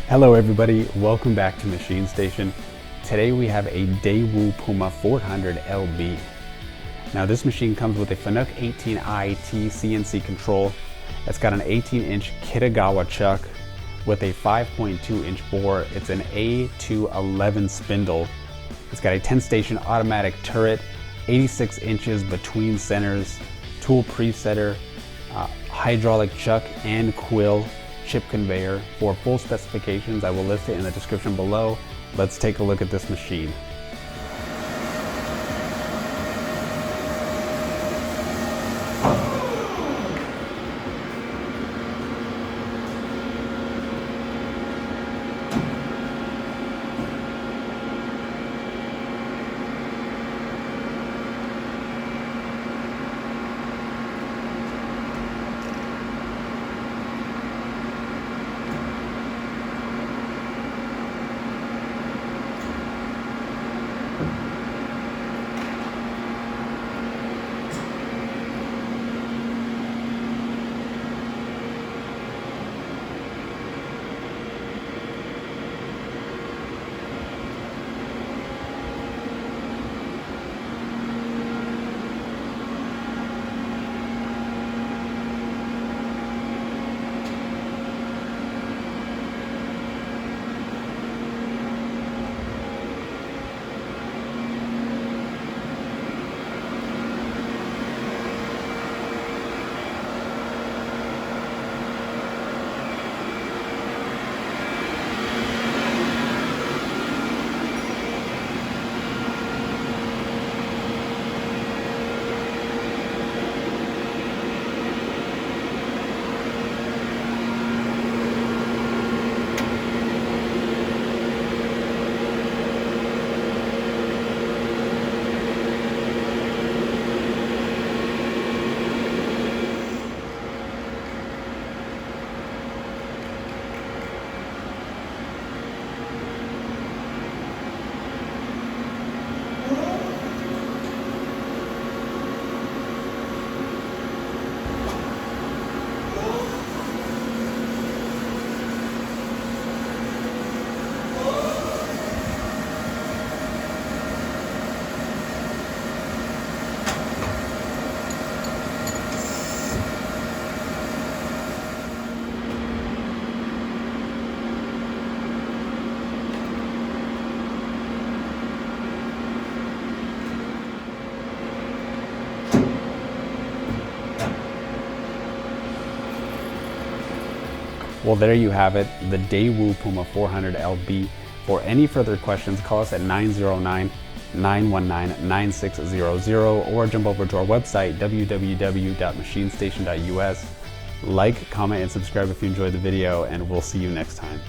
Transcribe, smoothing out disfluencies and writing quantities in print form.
Hello everybody, welcome back to MachineStation. Today we have a Daewoo Puma 400LB. Now this machine comes with a Fanuc 18IT CNC Control. It's got an 18-inch Kitagawa chuck with a 5.2-inch bore. It's an A211 spindle. It's got a 10-station automatic turret, 86 inches between centers, tool presetter, hydraulic chuck and quill, chip conveyor. For full specifications, I will list it in the description below. Let's take a look at this machine. Well, there you have it, the Daewoo Puma 400LB. For any further questions, call us at 909-919-9600 or jump over to our website, www.machinestation.us. Like, comment, and subscribe if you enjoyed the video, and we'll see you next time.